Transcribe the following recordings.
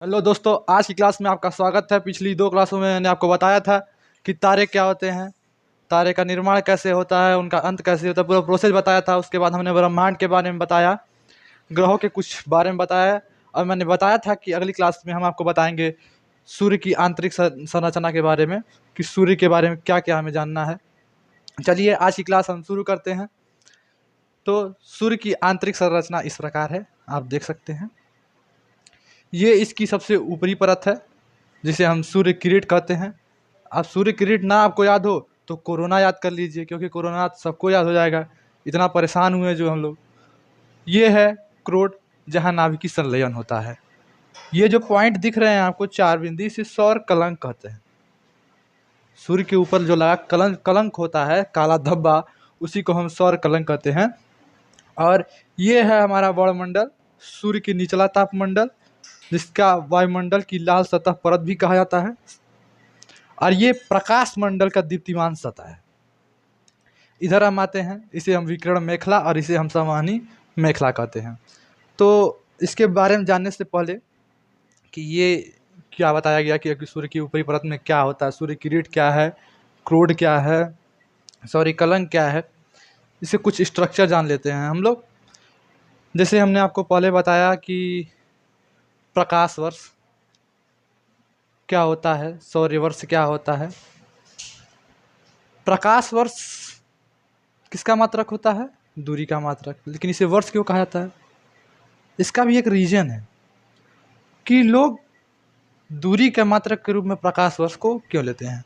Hello दोस्तों, आज की क्लास में आपका स्वागत है। पिछली दो क्लासों में मैंने आपको बताया था कि तारे क्या होते हैं, तारे का निर्माण कैसे होता है, उनका अंत कैसे होता है, पूरा प्रोसेस बताया था। उसके बाद हमने ब्रह्मांड के बारे में बताया, ग्रहों के कुछ बारे में बताया, और मैंने बताया था कि अगली क्लास में हम आपको बताएंगे सूर्य की आंतरिक संरचना के बारे में, कि सूर्य के बारे में क्या क्या हमें जानना है। चलिए आज की क्लास हम शुरू करते हैं। तो सूर्य की आंतरिक संरचना इस प्रकार है, आप देख सकते हैं। ये इसकी सबसे ऊपरी परत है जिसे हम सूर्य किरीट कहते हैं। अब सूर्य किरीट ना आपको याद हो तो कोरोना याद कर लीजिए, क्योंकि कोरोना सबको याद हो जाएगा। इतना परेशान हुए जो हम लोग। ये है क्रोड, जहाँ नाभिकीय संलयन होता है। ये जो पॉइंट दिख रहे हैं आपको, चार बिंदी, इसे सौर कलंक कहते हैं। सूर्य के ऊपर जो लगा कलंक कलंक होता है, काला धब्बा, उसी को हम सौर कलंक कहते हैं। और ये है हमारा वायुमंडल, सूर्य की निचला तापमंडल, जिसका वायुमंडल की लाल सतह परत भी कहा जाता है। और ये प्रकाश मंडल का दीप्तिमान सतह है। इधर हम आते हैं, इसे हम विकिरण मेखला और इसे हम संवहनी मेखला कहते हैं। तो इसके बारे में जानने से पहले कि ये क्या बताया गया कि सूर्य की ऊपरी परत में क्या होता है, सूर्य किरीट क्या है, क्रोड क्या है, सॉरी कलंक क्या है, इसे कुछ स्ट्रक्चर जान लेते हैं हम लोग। जैसे हमने आपको पहले बताया कि प्रकाश वर्ष क्या होता है, सौर्य वर्ष क्या होता है। प्रकाश वर्ष किसका मात्रक होता है? दूरी का मात्रक। लेकिन इसे वर्ष क्यों कहा जाता है? इसका भी एक रीजन है कि लोग दूरी के मात्रक के रूप में प्रकाश वर्ष को क्यों लेते हैं।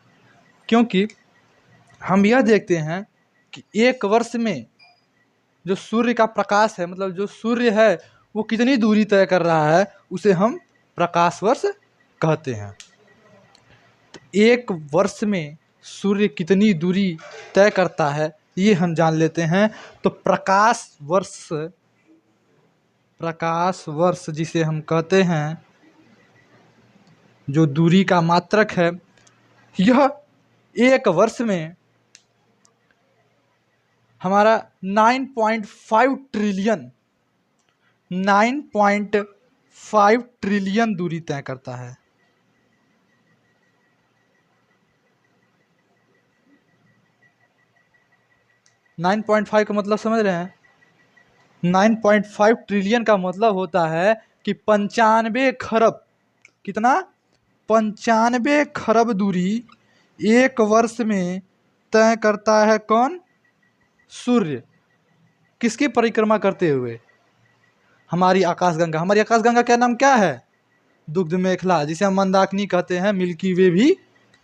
क्योंकि हम यह देखते हैं कि एक वर्ष में जो सूर्य का प्रकाश है, मतलब जो सूर्य है वो कितनी दूरी तय कर रहा है, उसे हम प्रकाश वर्ष कहते हैं। तो एक वर्ष में सूर्य कितनी दूरी तय करता है ये हम जान लेते हैं। तो प्रकाश वर्ष जिसे हम कहते हैं, जो दूरी का मात्रक है, यह एक वर्ष में हमारा 9.5 ट्रिलियन दूरी तय करता है। 9.5 का मतलब समझ रहे हैं? 9.5 ट्रिलियन का मतलब होता है कि 95 खरब, कितना? 95 खरब दूरी एक वर्ष में तय करता है। कौन? सूर्य। किसकी परिक्रमा करते हुए? हमारी आकाशगंगा। हमारी आकाशगंगा का नाम क्या है? दुग्ध मेखला, जिसे हम मंदाकिनी कहते हैं, मिल्की वे भी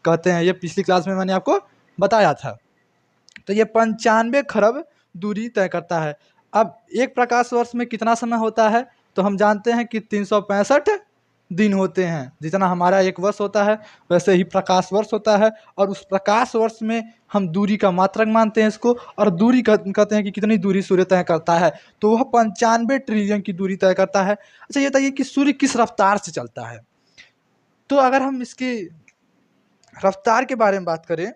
कहते हैं। ये पिछली क्लास में मैंने आपको बताया था। तो ये 95 खरब दूरी तय करता है। अब एक प्रकाश वर्ष में कितना समय होता है? तो हम जानते हैं कि 365 दिन होते हैं। जितना हमारा एक वर्ष होता है वैसे ही प्रकाश वर्ष होता है। और उस प्रकाश वर्ष में हम दूरी का मात्रक मानते हैं इसको, और दूरी कहते हैं कि कितनी दूरी सूर्य तय करता है। तो वह 95 ट्रिलियन की दूरी तय करता है। अच्छा, ये बताइए कि सूर्य किस रफ्तार से चलता है? तो अगर हम इसकी रफ्तार के बारे में बात करें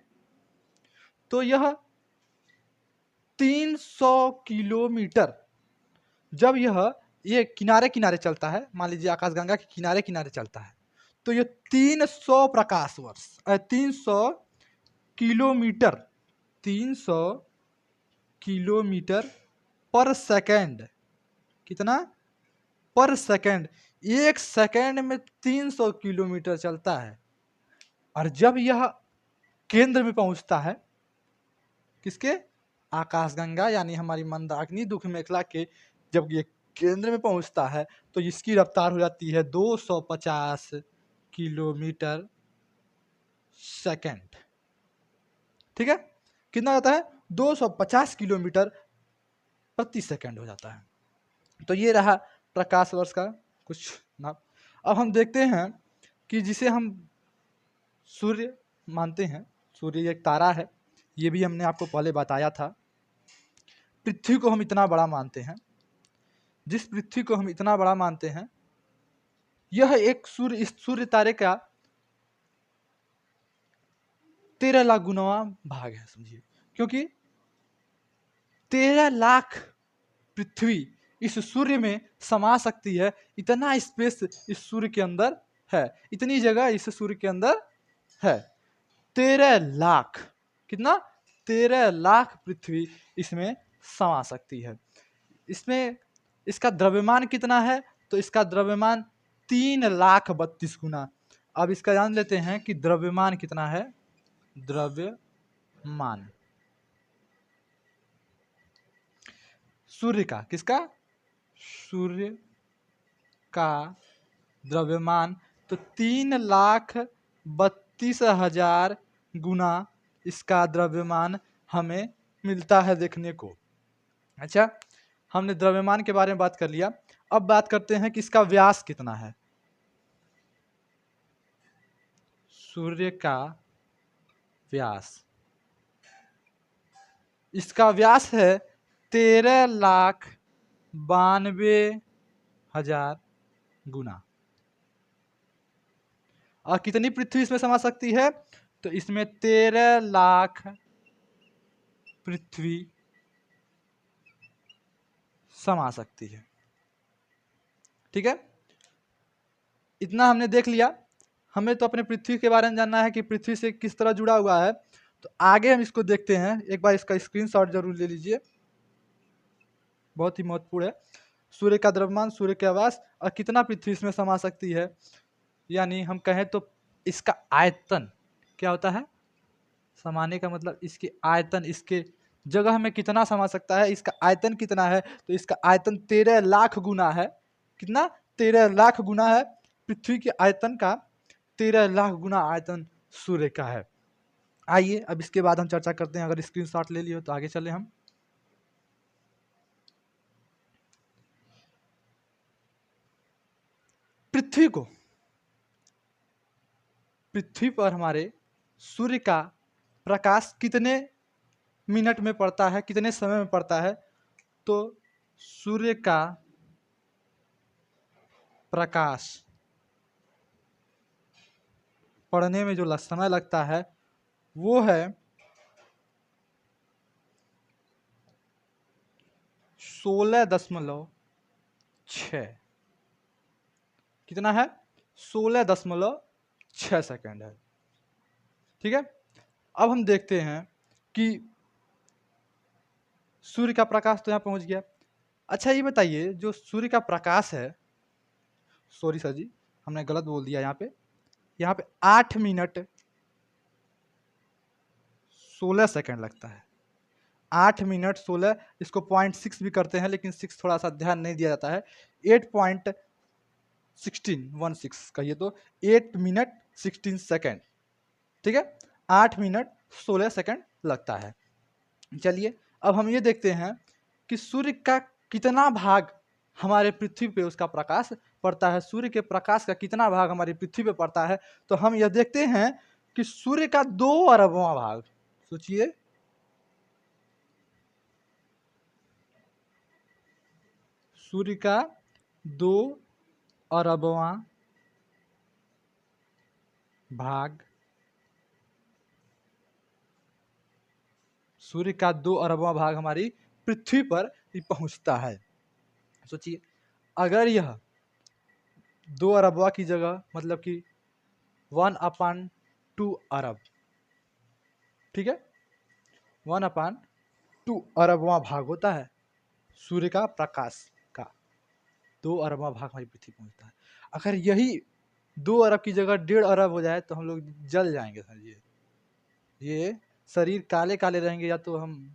तो यह 300 किलोमीटर, जब ये किनारे किनारे चलता है, मान लीजिए आकाशगंगा के किनारे किनारे चलता है, तो ये 300 प्रकाश वर्ष 300 किलोमीटर 300 किलोमीटर पर सेकेंड। कितना? पर सेकेंड। एक सेकेंड में 300 किलोमीटर चलता है। और जब यह केंद्र में पहुंचता है, किसके? आकाशगंगा यानी हमारी मंदाकिनी दुख मेखला के, जब ये केंद्र में पहुंचता है तो इसकी रफ्तार हो जाती है 250 किलोमीटर सेकेंड। ठीक है? कितना जाता है? 250 किलोमीटर प्रति सेकेंड हो जाता है। तो ये रहा प्रकाश वर्ष का कुछ नाप। अब हम देखते हैं कि जिसे हम सूर्य मानते हैं, सूर्य एक तारा है, ये भी हमने आपको पहले बताया था। पृथ्वी को हम इतना बड़ा मानते हैं, जिस पृथ्वी को हम इतना बड़ा मानते हैं, यह एक इस सूर्य तारे का 13 लाख गुना भाग है, समझिए। क्योंकि 13 लाख पृथ्वी इस सूर्य में समा सकती है, इतना स्पेस इस सूर्य के अंदर है, इतनी जगह इस सूर्य के अंदर है। 13 लाख, कितना? 13 लाख पृथ्वी इसमें समा सकती है। इसमें इसका द्रव्यमान कितना है? तो इसका द्रव्यमान 3,32,000 गुना। अब इसका जान लेते हैं कि द्रव्यमान कितना है। द्रव्यमान सूर्य का, किसका? सूर्य का द्रव्यमान, तो 3,32,000 गुना इसका द्रव्यमान हमें मिलता है देखने को। अच्छा, हमने द्रव्यमान के बारे में बात कर लिया। अब बात करते हैं कि इसका व्यास कितना है। सूर्य का व्यास, इसका व्यास है 13,92,000 गुना। और कितनी पृथ्वी इसमें समा सकती है? तो इसमें 13 लाख पृथ्वी समा सकती है। ठीक है, इतना हमने देख लिया। हमें तो अपने पृथ्वी के बारे में जानना है कि पृथ्वी से किस तरह जुड़ा हुआ है। तो आगे हम इसको देखते हैं। एक बार इसका स्क्रीनशॉट जरूर ले लीजिए, बहुत ही महत्वपूर्ण है। सूर्य का द्रव्यमान, सूर्य के व्यास और कितना पृथ्वी इसमें समा सकती है, यानी हम कहें तो इसका आयतन क्या होता है। समाने का मतलब इसके आयतन, इसके जगह में कितना समा सकता है, इसका आयतन कितना है। तो इसका आयतन 13 लाख गुना है। कितना? 13 लाख गुना है पृथ्वी के आयतन का। 13 लाख गुना आयतन सूर्य का है। आइए अब इसके बाद हम चर्चा करते हैं। अगर स्क्रीनशॉट ले लियो तो आगे चले हम। पृथ्वी को, पृथ्वी पर हमारे सूर्य का प्रकाश कितने मिनट में पड़ता है, कितने समय में पड़ता है। तो सूर्य का प्रकाश पड़ने में जो समय लगता है वो है 16.6। कितना है? 16.6 सेकेंड है। ठीक है, अब हम देखते हैं कि सूर्य का प्रकाश तो यहाँ पहुंच गया। अच्छा ये बताइए, जो सूर्य का प्रकाश है, सॉरी सर जी हमने गलत बोल दिया। यहाँ पे 8 मिनट 16 सेकेंड लगता है। 8 मिनट 16, इसको 0.6 भी करते हैं लेकिन 6 थोड़ा सा ध्यान नहीं दिया जाता है। 8.16 कहिए तो 8 मिनट 16 सेकेंड। ठीक है, 8 मिनट 16 सेकेंड लगता है। चलिए अब हम ये देखते हैं कि सूर्य का कितना भाग हमारे पृथ्वी पे उसका प्रकाश पड़ता है। सूर्य के प्रकाश का कितना भाग हमारी पृथ्वी पे पड़ता है। तो हम यह देखते हैं कि सूर्य का 2 अरबवां भाग, सोचिए, सूर्य का 2 अरबवां भाग, सूर्य का 2 अरबवां भाग हमारी पृथ्वी पर पहुंचता है। सोचिए, अगर यह 2 अरबवा की जगह मतलब कि 1/2 अरब, ठीक है, 1/2 अरबवां भाग होता है सूर्य का प्रकाश का। 2 अरबवां भाग हमारी पृथ्वी पहुंचता है। अगर यही 2 अरब की जगह 1.5 अरब हो जाए तो हम लोग जल जाएंगे सर। ये शरीर काले काले रहेंगे या तो हम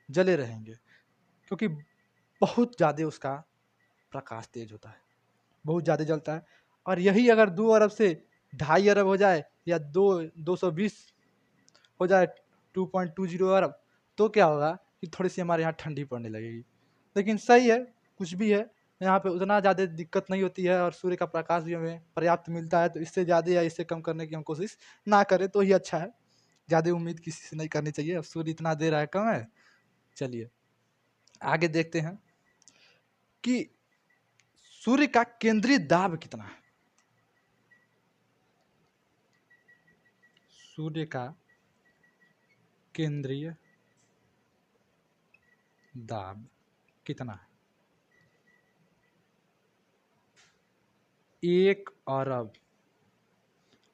जले रहेंगे, क्योंकि बहुत ज़्यादा उसका प्रकाश तेज होता है, बहुत ज़्यादा जलता है। और यही अगर 2 अरब से 2.5 अरब हो जाए या 220 हो जाए, 2.20 अरब, तो क्या होगा कि थोड़ी सी हमारे यहाँ ठंडी पड़ने लगेगी। लेकिन सही है, कुछ भी है, यहाँ पे उतना ज़्यादा दिक्कत नहीं होती है और सूर्य का प्रकाश भी हमें पर्याप्त मिलता है। तो इससे ज़्यादा या इससे कम करने की हम कोशिश ना करें तो ही अच्छा है। ज़्यादा उम्मीद किसी से नहीं करनी चाहिए। अब सूर्य इतना दे रहा है, कम है। चलिए आगे देखते हैं कि सूर्य का केंद्रीय दाब कितना है। सूर्य का केंद्रीय दाब कितना है। 1 अरब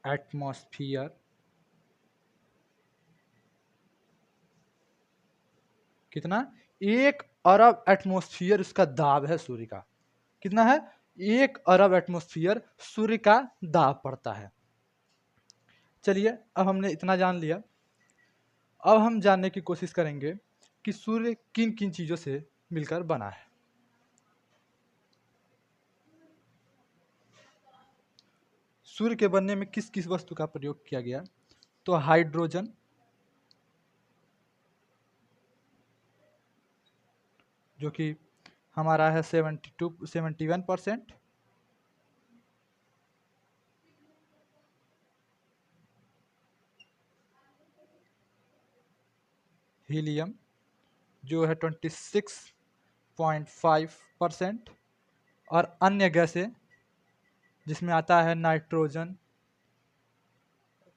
एटमॉस्फियर कितना, 1 अरब एटमॉस्फियर उसका दाब है सूर्य का। कितना है? 1 अरब एटमॉस्फियर सूर्य का दाब पड़ता है। चलिए अब हमने इतना जान लिया, अब हम जानने की कोशिश करेंगे कि सूर्य किन किन चीजों से मिलकर बना है। सूर्य के बनने में किस किस वस्तु का प्रयोग किया गया? तो हाइड्रोजन, जो कि हमारा है 71%, हीलियम जो है 26.5%, और अन्य गैसें जिसमें आता है नाइट्रोजन,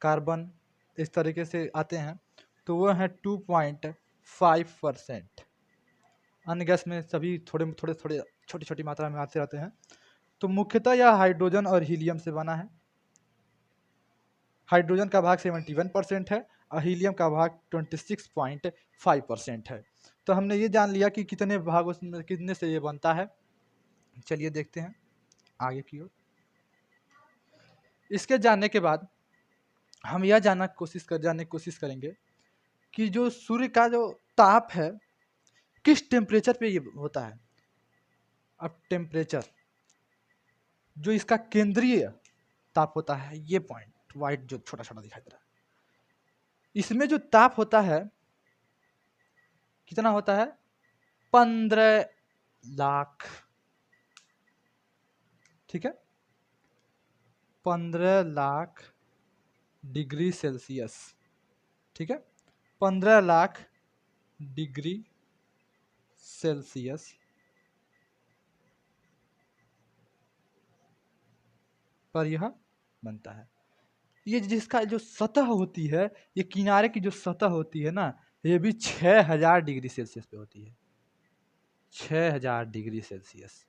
कार्बन, इस तरीके से आते हैं, तो वो है 2.5%। अन्य गैस में सभी थोड़े थोड़े थोड़े छोटी छोटी मात्रा में आते रहते हैं। तो मुख्यतः यह हाइड्रोजन और हीलियम से बना है। हाइड्रोजन का भाग 71% है और हीलियम का भाग 26.5% है। तो हमने ये जान लिया कि कितने भाग उसमें कितने से ये बनता है। चलिए देखते हैं आगे की ओर। इसके जानने के बाद हम यह जानने की कोशिश करेंगे कि जो सूर्य का जो ताप है किस टेम्परेचर पे ये होता है। अब टेम्परेचर जो इसका केंद्रीय ताप होता है, ये पॉइंट वाइट जो छोटा छोटा दिखाई दे रहा है, इसमें जो ताप होता है कितना होता है? 15 लाख। ठीक है, 15 लाख डिग्री सेल्सियस। ठीक है, 15 लाख डिग्री सेल्सियस पर यह बनता है। ये जिसका जो सतह होती है, ये किनारे की जो सतह होती है ना, ये भी 6000 डिग्री सेल्सियस पे होती है। 6000 डिग्री सेल्सियस,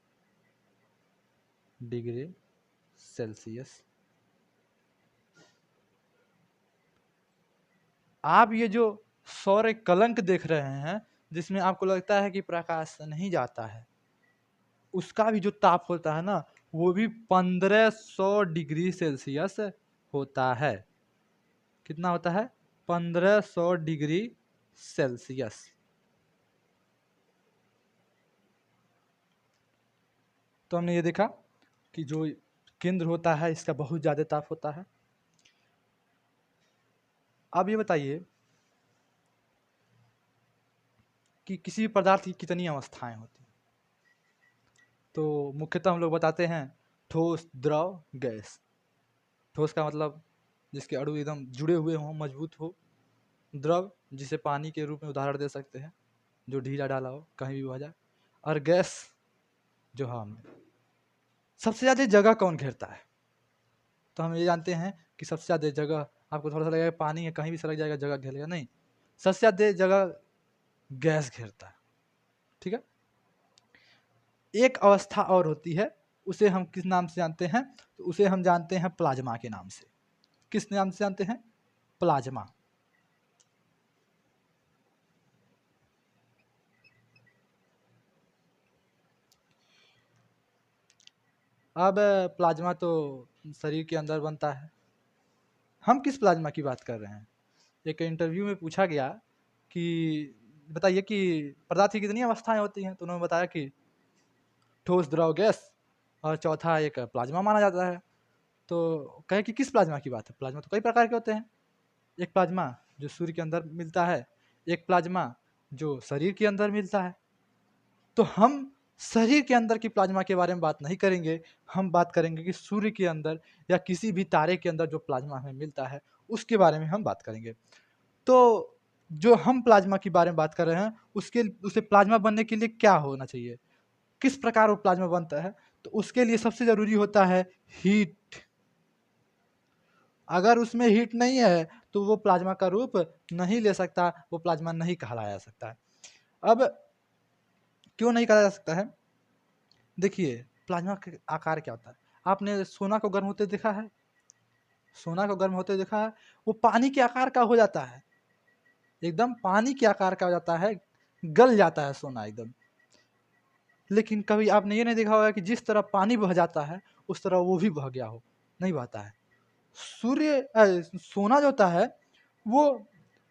डिग्री सेल्सियस। आप ये जो सौर कलंक देख रहे हैं, जिसमें आपको लगता है कि प्रकाश नहीं जाता है, उसका भी जो ताप होता है ना, वो भी 1500 डिग्री सेल्सियस होता है। कितना होता है? 1500 डिग्री सेल्सियस। तो हमने ये देखा कि जो केंद्र होता है इसका बहुत ज़्यादा ताप होता है। अब ये बताइए कि किसी भी पदार्थ की कितनी अवस्थाएं होती हैं। तो मुख्यतः हम लोग बताते हैं ठोस, द्रव, गैस। ठोस का मतलब जिसके अणु एकदम जुड़े हुए हों, मजबूत हो। द्रव जिसे पानी के रूप में उदाहरण दे सकते हैं, जो ढीला डाला हो, कहीं भी बह जाए। और गैस जो हवा में। सबसे ज़्यादा जगह कौन घेरता है? तो हम ये जानते हैं कि सबसे ज़्यादा जगह, आपको थोड़ा सा लगेगा पानी है कहीं भी सड़क जाएगा जगह घेरेगा, नहीं, सबसे ज़्यादा जगह गैस घेरता है। ठीक है, एक अवस्था और होती है, उसे हम किस नाम से जानते हैं? तो उसे हम जानते हैं प्लाज्मा के नाम से। किस नाम से जानते हैं? प्लाज्मा। अब प्लाज्मा तो शरीर के अंदर बनता है। हम किस प्लाज्मा की बात कर रहे हैं? एक इंटरव्यू में पूछा गया कि बताइए कि पदार्थ की कितनी अवस्थाएं होती हैं, तो उन्होंने बताया कि ठोस, द्रव, गैस, और चौथा एक प्लाज्मा माना जाता है। तो कहे कि किस प्लाज्मा की बात है? प्लाज्मा तो कई प्रकार के होते हैं। एक प्लाज्मा जो सूर्य के अंदर मिलता है, एक प्लाज्मा जो शरीर के अंदर मिलता है। तो हम शरीर के अंदर की प्लाज्मा के बारे में बात नहीं करेंगे, हम बात करेंगे कि सूर्य के अंदर या किसी भी तारे के अंदर जो प्लाज्मा हमें मिलता है उसके बारे में हम बात करेंगे। तो जो हम प्लाज्मा के बारे में बात कर रहे हैं, उसे प्लाज्मा बनने के लिए क्या होना चाहिए, किस प्रकार वो प्लाज्मा बनता है? तो उसके लिए सबसे ज़रूरी होता है हीट। अगर उसमें हीट नहीं है तो वो प्लाज्मा का रूप नहीं ले सकता, वो प्लाज्मा नहीं कहलाया जा सकता है। अब क्यों नहीं कहा जा सकता है? देखिए प्लाज्मा का आकार क्या होता है। आपने सोना को गर्म होते देखा है? सोना को गर्म होते देखा है? वो पानी के आकार का हो जाता है, एकदम पानी के आकार का हो जाता है, गल जाता है सोना एकदम। लेकिन कभी आपने ये नहीं देखा होगा कि जिस तरह पानी बह जाता है उस तरह वो भी बह गया हो, नहीं बहता है। सोना जो होता है वो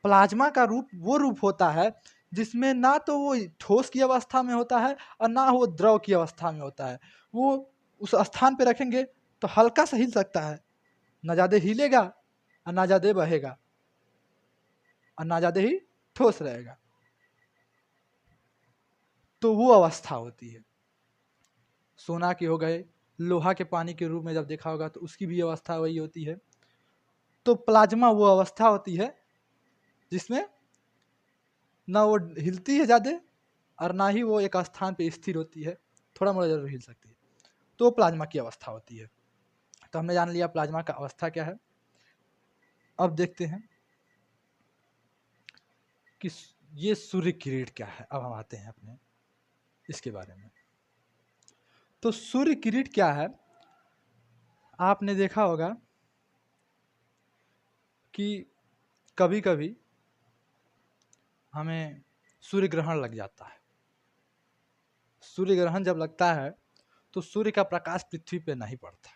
प्लाज्मा का रूप, वो रूप होता है जिसमें ना तो वो ठोस की अवस्था में होता है और ना वो द्रव की अवस्था में होता है। वो उस स्थान पे रखेंगे तो हल्का सा हिल सकता है, ना ज़्यादा हिलेगा और ना ज़्यादा बहेगा और ना ज़्यादा ही ठोस रहेगा। तो वो अवस्था होती है। सोना के हो गए, लोहा के पानी के रूप में जब देखा होगा तो उसकी भी अवस्था वही होती है। तो प्लाज्मा वो अवस्था होती है जिसमें ना वो हिलती है ज़्यादा और ना ही वो एक स्थान पे स्थिर होती है, थोड़ा मोड़ा जरूर हिल सकती है। तो प्लाज्मा की अवस्था होती है। तो हमने जान लिया प्लाज्मा का अवस्था क्या है। अब देखते हैं कि ये सूर्य किरण क्या है। अब हम आते हैं अपने इसके बारे में। तो सूर्य किरण क्या है, आपने देखा होगा कि कभी कभी हमें सूर्य ग्रहण लग जाता है। सूर्य ग्रहण जब लगता है तो सूर्य का प्रकाश पृथ्वी पे नहीं पड़ता।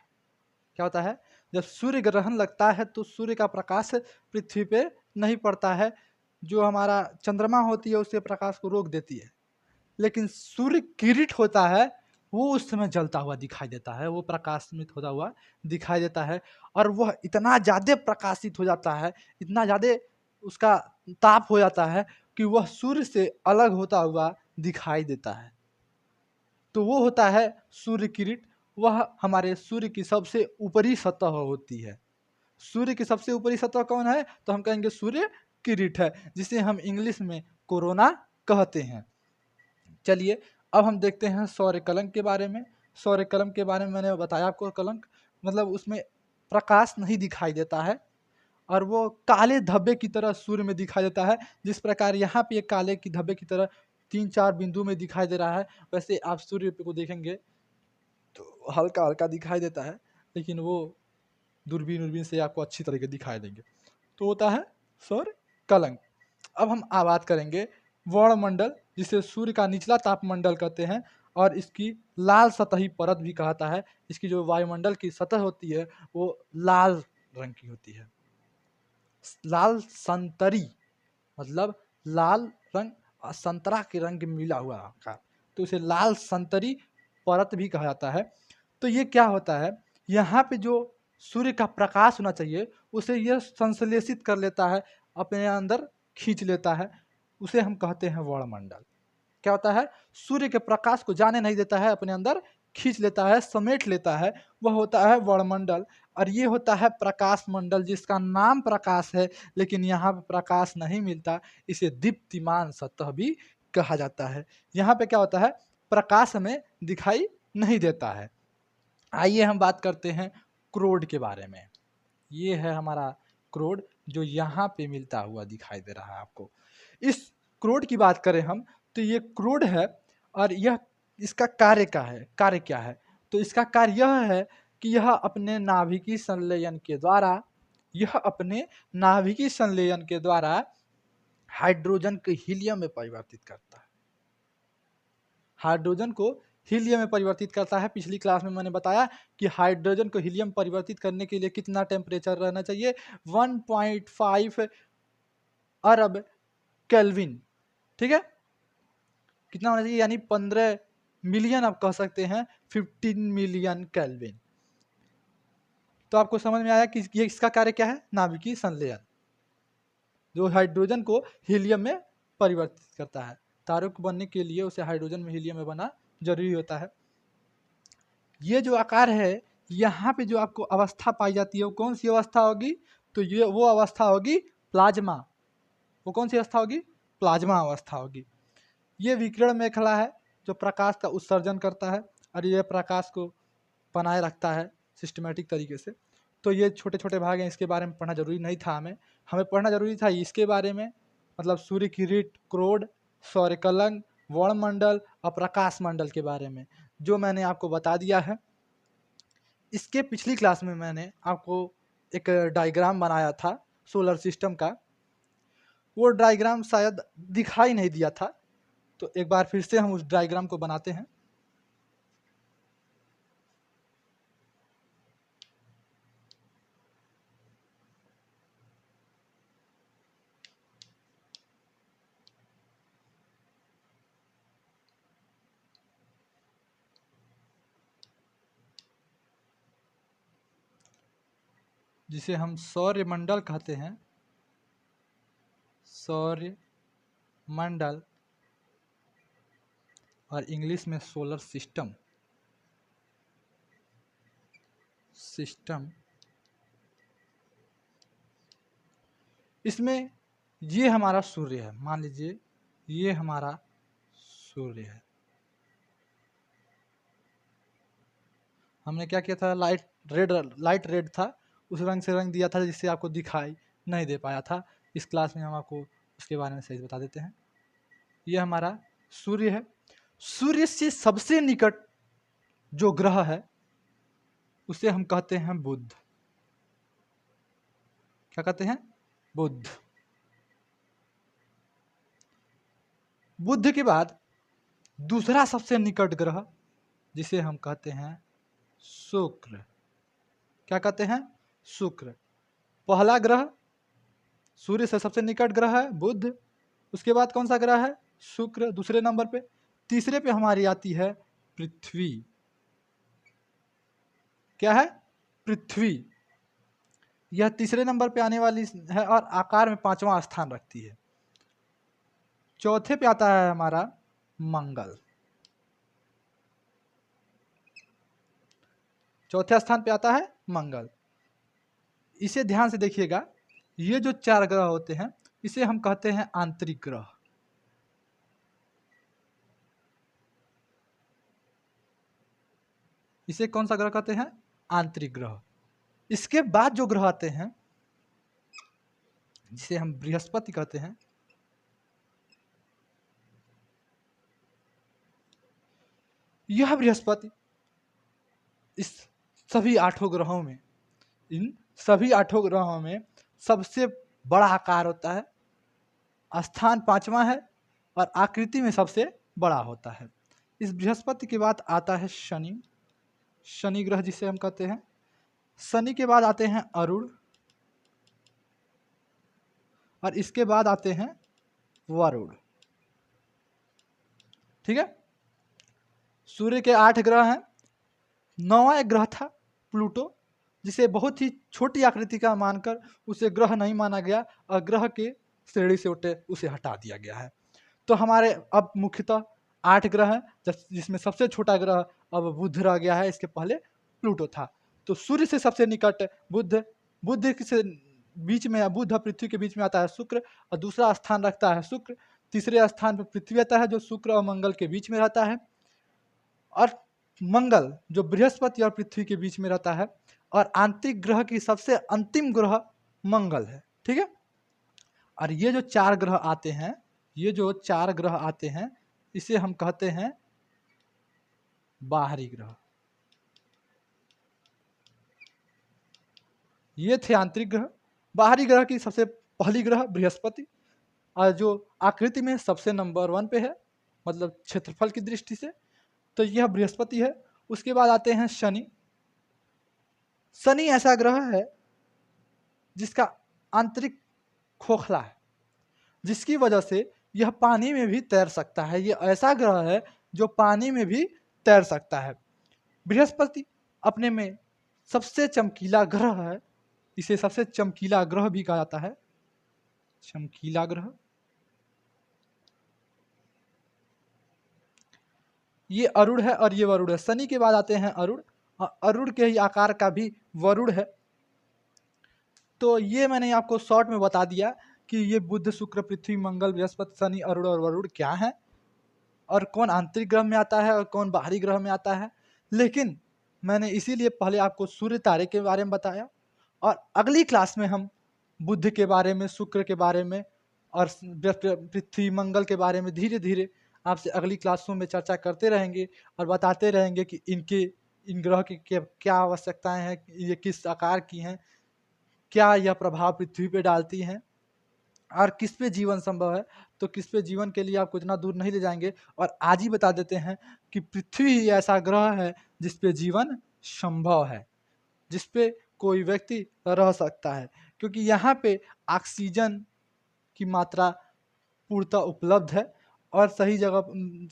क्या होता है, जब सूर्य ग्रहण लगता है तो सूर्य का प्रकाश पृथ्वी पे नहीं पड़ता है, जो हमारा चंद्रमा होती है उसके प्रकाश को रोक देती है। लेकिन सूर्य किरण होता है वो उस समय जलता हुआ दिखाई देता है, वो प्रकाशित होता हुआ दिखाई देता है और वह इतना ज़्यादा प्रकाशित हो जाता है, इतना ज़्यादा उसका ताप हो जाता है कि वह सूर्य से अलग होता हुआ दिखाई देता है। तो वो होता है सूर्य किरण। वह हमारे सूर्य की सबसे ऊपरी सतह होती है। सूर्य की सबसे ऊपरी सतह कौन है, तो हम कहेंगे सूर्य किरण है, जिसे हम इंग्लिश में कोरोना कहते हैं। चलिए अब हम देखते हैं सौर कलंक के बारे में। सौर कलंक के बारे में मैंने बताया आपको, कलंक मतलब उसमें प्रकाश नहीं दिखाई देता है और वो काले धब्बे की तरह सूर्य में दिखाई देता है। जिस प्रकार यहाँ पे एक काले की धब्बे की तरह 3-4 बिंदु में दिखाई दे रहा है, वैसे आप सूर्य को देखेंगे तो हल्का हल्का दिखाई देता है, लेकिन वो दूरबीन से आपको अच्छी तरीके दिखाई देंगे। तो होता है सौर कलंक। अब हम बात करेंगे वर्णमंडल, जिसे सूर्य का निचला तापमंडल कहते हैं और इसकी लाल सतही परत भी कहता है। इसकी जो वायुमंडल की सतह होती है वो लाल रंग की होती है, लाल संतरी, मतलब लाल रंग और संतरा के रंग मिला हुआ आकार, तो इसे लाल संतरी परत भी कहा जाता है। तो ये क्या होता है, यहाँ पे जो सूर्य का प्रकाश होना चाहिए उसे यह संश्लेषित कर लेता है, अपने अंदर खींच लेता है, उसे हम कहते हैं वर्णमंडल। क्या होता है, सूर्य के प्रकाश को जाने नहीं देता है, अपने अंदर खींच लेता है, समेट लेता है, वह होता है वर्णमंडल। और ये होता है प्रकाश मंडल, जिसका नाम प्रकाश है लेकिन यहाँ पे प्रकाश नहीं मिलता, इसे दीप्तिमान सतह भी कहा जाता है। यहाँ पे क्या होता है, प्रकाश हमें दिखाई नहीं देता है। आइए हम बात करते हैं क्रोड के बारे में। ये है हमारा क्रोड जो यहाँ पे मिलता हुआ दिखाई दे रहा है आपको। इस क्रोड की बात करें हम तो ये क्रोड है और यह इसका कार्य क्या है, तो इसका कार्य यह है कि यह अपने नाभिकीय संलयन के द्वारा हाइड्रोजन को हीलियम में परिवर्तित करता है। हाइड्रोजन को हीलियम में परिवर्तित करता है। पिछली क्लास में मैंने बताया कि हाइड्रोजन को हीलियम परिवर्तित करने के लिए कितना टेम्परेचर रहना चाहिए, 1.5 अरब केल्विन, ठीक है, कितना होना चाहिए, यानी 15 मिलियन आप कह सकते हैं, 15 मिलियन केल्विन। तो आपको समझ में आया कि ये इसका कार्य क्या है, नाभिकीय संलयन, जो हाइड्रोजन को हीलियम में परिवर्तित करता है। तारों को बनने के लिए उसे हाइड्रोजन में हीलियम में बना जरूरी होता है। ये जो आकार है, यहाँ पे जो आपको अवस्था पाई जाती है वो कौन सी अवस्था होगी, तो ये वो अवस्था होगी प्लाज्मा। वो कौन सी अवस्था होगी, प्लाज्मा अवस्था होगी। ये विकिरण मेखला है जो प्रकाश का उत्सर्जन करता है और ये प्रकाश को बनाए रखता है सिस्टमेटिक तरीके से। तो ये छोटे छोटे भाग हैं, इसके बारे में पढ़ना जरूरी नहीं था, हमें पढ़ना जरूरी था इसके बारे में, मतलब सूर्य किरण, क्रोड, सौर कलंक, वर्णमंडल और प्रकाश मंडल के बारे में, जो मैंने आपको बता दिया है। इसके पिछली क्लास में मैंने आपको एक डायग्राम बनाया था सोलर सिस्टम का, वो डायग्राम शायद दिखाई नहीं दिया था, तो एक बार फिर से हम उस डायग्राम को बनाते हैं। जिसे हम सौर्य मंडल कहते हैं, सौर्य मंडल, और इंग्लिश में सोलर सिस्टम। इसमें ये हमारा सूर्य है, मान लीजिए ये हमारा सूर्य है। हमने क्या किया था, लाइट रेड था, उस रंग से रंग दिया था जिससे आपको दिखाई नहीं दे पाया था। इस क्लास में हम आपको उसके बारे में सही बता देते हैं। ये हमारा सूर्य है। सूर्य से सबसे निकट जो ग्रह है उसे हम कहते हैं बुध। क्या कहते हैं? बुध। बुध के बाद दूसरा सबसे निकट ग्रह जिसे हम कहते हैं शुक्र। क्या कहते हैं? शुक्र। पहला ग्रह सूर्य से सबसे निकट ग्रह है बुध, उसके बाद कौन सा ग्रह है? शुक्र दूसरे नंबर पे। तीसरे पे हमारी आती है पृथ्वी। क्या है? पृथ्वी। यह तीसरे नंबर पे आने वाली है और आकार में 5वां स्थान रखती है। चौथे पे आता है हमारा मंगल। चौथे स्थान पे आता है मंगल। इसे ध्यान से देखिएगा, ये जो 4 ग्रह होते हैं इसे हम कहते हैं आंतरिक ग्रह। इसे कौन सा ग्रह कहते हैं? आंतरिक ग्रह। इसके बाद जो ग्रह आते हैं जिसे हम बृहस्पति कहते हैं, यह बृहस्पति इस सभी 8 ग्रहों में, इन सभी 8 ग्रहों में सबसे बड़ा आकार होता है, स्थान 5वां है और आकृति में सबसे बड़ा होता है। इस बृहस्पति के बाद आता है शनि। शनि ग्रह जिसे हम कहते हैं। शनि के बाद आते हैं अरुण और इसके बाद आते हैं वरुण। ठीक है। सूर्य के 8 ग्रह हैं। 9वां एक ग्रह था प्लूटो, जिसे बहुत ही छोटी आकृति का मानकर उसे ग्रह नहीं माना गया और ग्रह के श्रेणी से उसे हटा दिया गया है। तो हमारे अब मुख्यतः 8 ग्रह हैं, जिसमें सबसे छोटा ग्रह अब बुध रह गया है। इसके पहले प्लूटो था। तो सूर्य से सबसे निकट बुध, बुध से बीच में, बुध और पृथ्वी के बीच में आता है शुक्र और दूसरा स्थान रखता है शुक्र। तीसरे स्थान पर पृथ्वी आता है जो शुक्र और मंगल के बीच में रहता है, और मंगल जो बृहस्पति और पृथ्वी के बीच में रहता है, और आंतरिक ग्रह की सबसे अंतिम ग्रह मंगल है। ठीक है। और ये जो 4 ग्रह आते हैं, ये जो 4 ग्रह आते हैं इसे हम कहते हैं बाहरी ग्रह। ये थे आंतरिक ग्रह। बाहरी ग्रह की सबसे पहली ग्रह बृहस्पति, और जो आकृति में सबसे नंबर 1 पे है, मतलब क्षेत्रफल की दृष्टि से, तो यह बृहस्पति है। उसके बाद आते हैं शनि। शनि ऐसा ग्रह है जिसका आंतरिक खोखला है, जिसकी वजह से यह पानी में भी तैर सकता है। यह ऐसा ग्रह है जो पानी में भी तैर सकता है। बृहस्पति अपने में सबसे चमकीला ग्रह है। इसे सबसे चमकीला ग्रह भी कहा जाता है, चमकीला ग्रह। ये अरुण है और ये वरुण है। शनि के बाद आते हैं अरुण, और अरुण के ही आकार का भी वरुण है। तो ये मैंने आपको शॉर्ट में बता दिया कि ये बुध, शुक्र, पृथ्वी, मंगल, बृहस्पति, शनि, अरुण और वरुण क्या है, और कौन आंतरिक ग्रह में आता है और कौन बाहरी ग्रह में आता है। लेकिन मैंने इसीलिए पहले आपको सूर्य तारे के बारे में बताया, और अगली क्लास में हम बुध के बारे में, शुक्र के बारे में और पृथ्वी, मंगल के बारे में धीरे धीरे आपसे अगली क्लासों में चर्चा करते रहेंगे और बताते रहेंगे कि इनके इन ग्रह की क्या आवश्यकताएं हैं, ये किस आकार की हैं, क्या यह प्रभाव पृथ्वी पे डालती हैं और किस पे जीवन संभव है। तो किस पे जीवन के लिए आपको इतना दूर नहीं ले जाएंगे और आज ही बता देते हैं कि पृथ्वी ही ऐसा ग्रह है जिस पे जीवन संभव है, जिस पे कोई व्यक्ति रह सकता है, क्योंकि यहाँ पे ऑक्सीजन की मात्रा पूर्णतः उपलब्ध है और सही जगह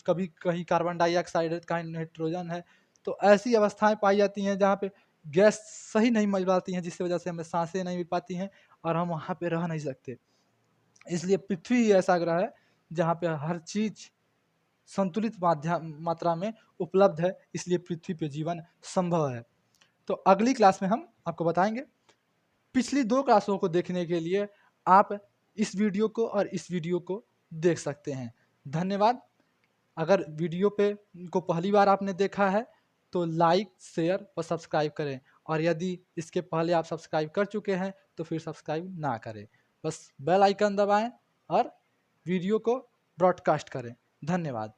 कभी कहीं कार्बन डाइऑक्साइड है, कहीं नाइट्रोजन है। तो ऐसी अवस्थाएं पाई जाती हैं जहाँ पे गैस सही नहीं मिल पाती हैं, जिसकी वजह से हमें सांसें नहीं मिल पाती हैं और हम वहाँ पे रह नहीं सकते। इसलिए पृथ्वी ही ऐसा ग्रह है जहाँ पे हर चीज संतुलित मात्रा में उपलब्ध है, इसलिए पृथ्वी पे जीवन संभव है। तो अगली क्लास में हम आपको बताएंगे। पिछली 2 क्लासों को देखने के लिए आप इस वीडियो को और इस वीडियो को देख सकते हैं। धन्यवाद। अगर वीडियो पे को पहली बार आपने देखा है तो लाइक, शेयर और सब्सक्राइब करें, और यदि इसके पहले आप सब्सक्राइब कर चुके हैं तो फिर सब्सक्राइब ना करें, बस बेल आइकन दबाएं और वीडियो को ब्रॉडकास्ट करें। धन्यवाद।